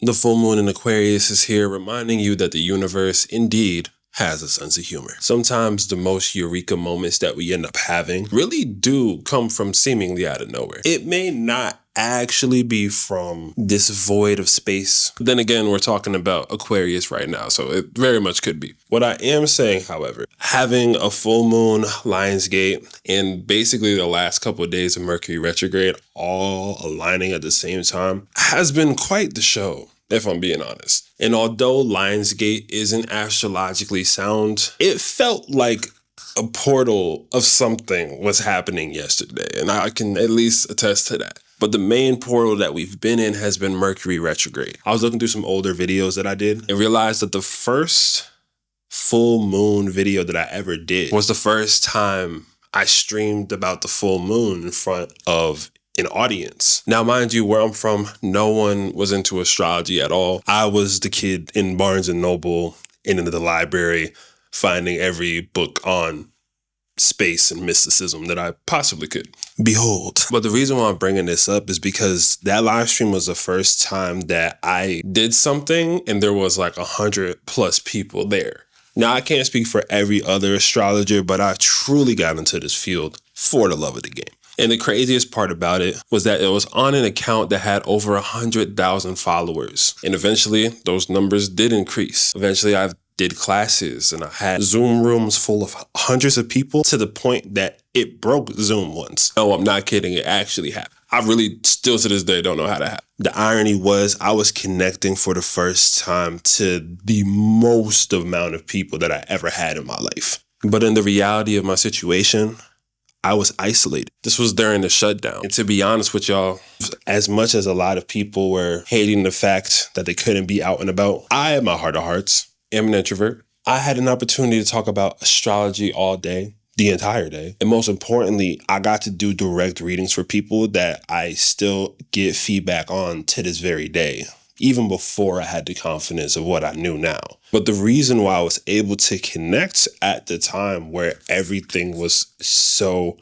The full moon in Aquarius is here, reminding you that the universe indeed has a sense of humor. Sometimes the most eureka moments that we end up having really do come from seemingly out of nowhere. It may not actually be from this void of space. Then again, we're talking about Aquarius right now, so it very much could be. What I am saying, however, having a full moon, Lionsgate, and basically the last couple of days of Mercury retrograde all aligning at the same time has been quite the show, if I'm being honest. And although Lionsgate isn't astrologically sound, it felt like a portal of something was happening yesterday, and I can at least attest to that. But the main portal that we've been in has been Mercury retrograde. I was looking through some older videos that I did and realized that the first full moon video that I ever did was the first time I streamed about the full moon in front of an audience. Now, mind you, where I'm from, no one was into astrology at all. I was the kid in Barnes and Noble and into the library finding every book on space and mysticism that I possibly could. Behold. But the reason why I'm bringing this up is because that live stream was the first time that I did something and there was like 100+ people there. Now, I can't speak for every other astrologer, but I truly got into this field for the love of the game. And the craziest part about it was that it was on an account that had over 100,000 followers. And eventually, those numbers did increase. Eventually, I did classes and I had Zoom rooms full of hundreds of people to the point that it broke Zoom once. No, I'm not kidding. It actually happened. I really still to this day don't know how that happened. The irony was I was connecting for the first time to the most amount of people that I ever had in my life. But in the reality of my situation, I was isolated. This was during the shutdown. And to be honest with y'all, as much as a lot of people were hating the fact that they couldn't be out and about, I, at my heart of hearts, am an introvert. I had an opportunity to talk about astrology all day, the entire day. And most importantly, I got to do direct readings for people that I still get feedback on to this very day, even before I had the confidence of what I knew now. But the reason why I was able to connect at the time where everything was so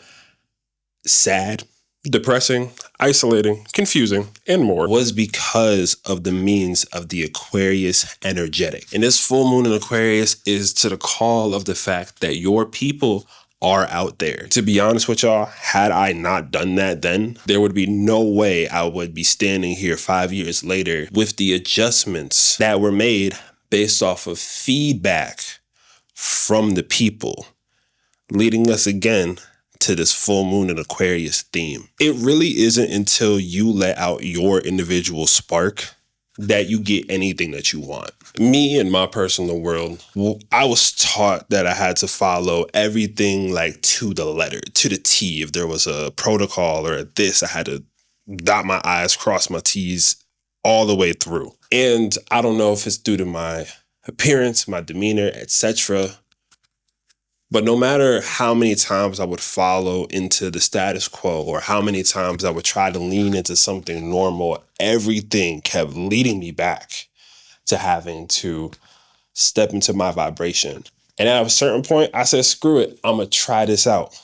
sad, depressing, isolating, confusing, and more was because of the means of the Aquarius energetic. And this full moon in Aquarius is to the call of the fact that your people are out there. To be honest with y'all, had I not done that then, there would be no way I would be standing here 5 years later with the adjustments that were made based off of feedback from the people, leading us again to this full moon in Aquarius theme. It really isn't until you let out your individual spark that you get anything that you want. Me in my personal world, I was taught that I had to follow everything like to the letter, to the T. If there was a protocol or this, I had to dot my I's, cross my T's all the way through. And I don't know if it's due to my appearance, my demeanor, etc. But no matter how many times I would follow into the status quo or how many times I would try to lean into something normal, everything kept leading me back to having to step into my vibration. And at a certain point, I said, screw it, I'm going to try this out.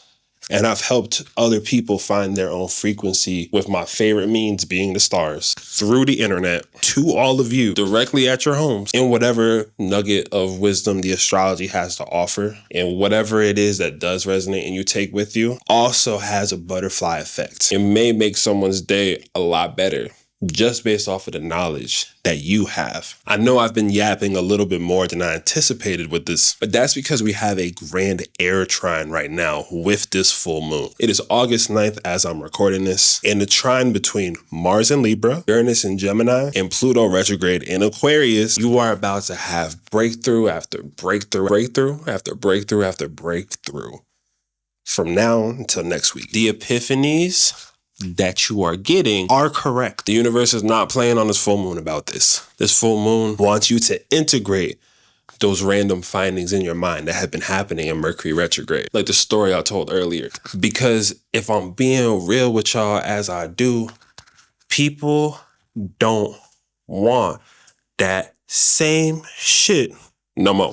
And I've helped other people find their own frequency with my favorite means being the stars through the internet to all of you directly at your homes in whatever nugget of wisdom the astrology has to offer. And whatever it is that does resonate and you take with you also has a butterfly effect. It may make someone's day a lot better just based off of the knowledge that you have. I know I've been yapping a little bit more than I anticipated with this, but that's because we have a grand Air Trine right now with this full moon. It is August 9th as I'm recording this, and the trine between Mars in Libra, Uranus in Gemini, and Pluto retrograde in Aquarius, you are about to have breakthrough after breakthrough, breakthrough after breakthrough after breakthrough from now until next week. The epiphanies that you are getting are correct. The universe is not playing on this full moon about this. This full moon wants you to integrate those random findings in your mind that have been happening in Mercury retrograde, like the story I told earlier. Because if I'm being real with y'all as I do, people don't want that same shit no more.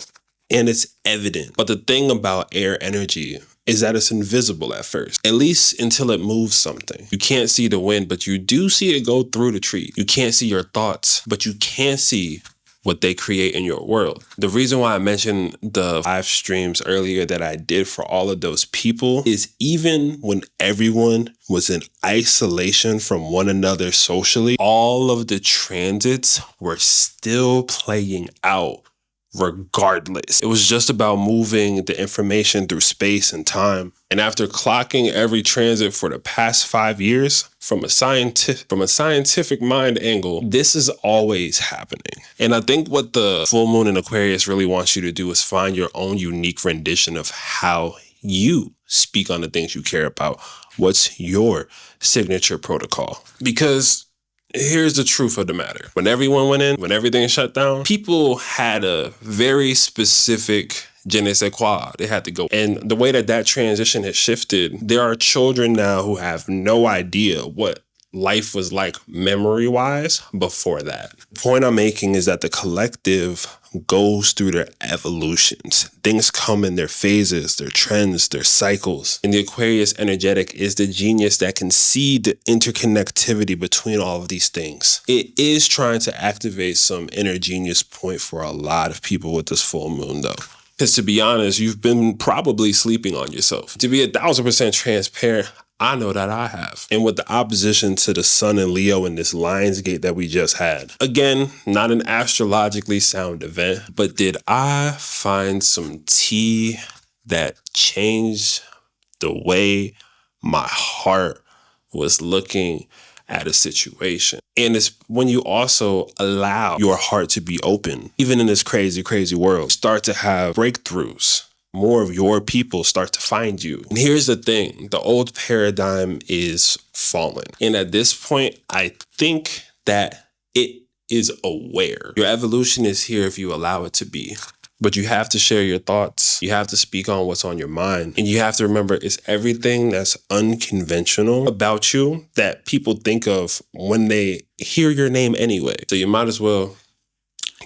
And it's evident. But the thing about air energy is that it's invisible at first, at least until it moves something. You can't see the wind, but you do see it go through the tree. You can't see your thoughts, but you can see what they create in your world. The reason why I mentioned the live streams earlier that I did for all of those people is even when everyone was in isolation from one another socially, all of the transits were still playing out regardless. It was just about moving the information through space and time. And after clocking every transit for the past 5 years, from a scientific mind angle, this is always happening. And I think what the full moon in Aquarius really wants you to do is find your own unique rendition of how you speak on the things you care about. What's your signature protocol? Because here's the truth of the matter. When everyone went in, when everything shut down, people had a very specific je ne sais quoi they had to go. And the way that transition has shifted, there are children now who have no idea what life was like memory-wise before that. The point I'm making is that the collective goes through their evolutions. Things come in their phases, their trends, their cycles. And the Aquarius energetic is the genius that can see the interconnectivity between all of these things. It is trying to activate some inner genius point for a lot of people with this full moon though. Because to be honest, you've been probably sleeping on yourself. To be 1,000% transparent, I know that I have. And with the opposition to the sun and Leo in this Lionsgate that we just had, again, not an astrologically sound event, but did I find some tea that changed the way my heart was looking at a situation? And it's when you also allow your heart to be open, even in this crazy, crazy world, start to have breakthroughs. More of your people start to find you. And here's the thing, the old paradigm is fallen. And at this point, I think that it is aware. Your evolution is here if you allow it to be. But you have to share your thoughts. You have to speak on what's on your mind. And you have to remember it's everything that's unconventional about you that people think of when they hear your name anyway. So you might as well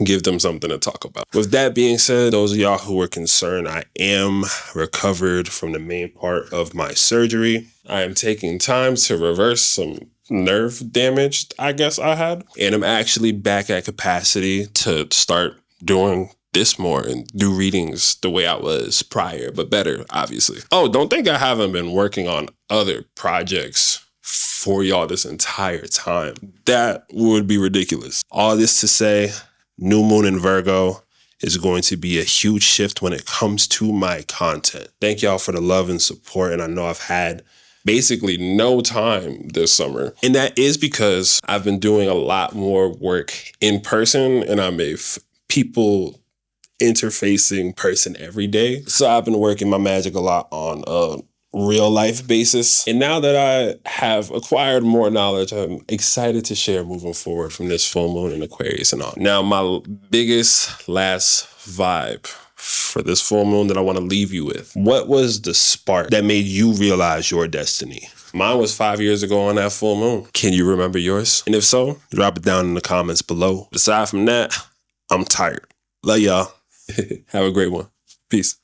give them something to talk about. With that being said, those of y'all who were concerned, I am recovered from the main part of my surgery. I am taking time to reverse some nerve damage I guess I had. And I'm actually back at capacity to start doing this more and do readings the way I was prior, but better, obviously. Oh, don't think I haven't been working on other projects for y'all this entire time. That would be ridiculous. All this to say, new moon in Virgo is going to be a huge shift when it comes to my content. Thank y'all for the love and support. And I know I've had basically no time this summer. And that is because I've been doing a lot more work in person and I'm a people interfacing person every day. So I've been working my magic a lot on a real life basis. And now that I have acquired more knowledge, I'm excited to share moving forward from this full moon in Aquarius and all. Now, my biggest last vibe for this full moon that I want to leave you with. What was the spark that made you realize your destiny? Mine was 5 years ago on that full moon. Can you remember yours? And if so, drop it down in the comments below. Aside from that, I'm tired. Love y'all. Have a great one. Peace.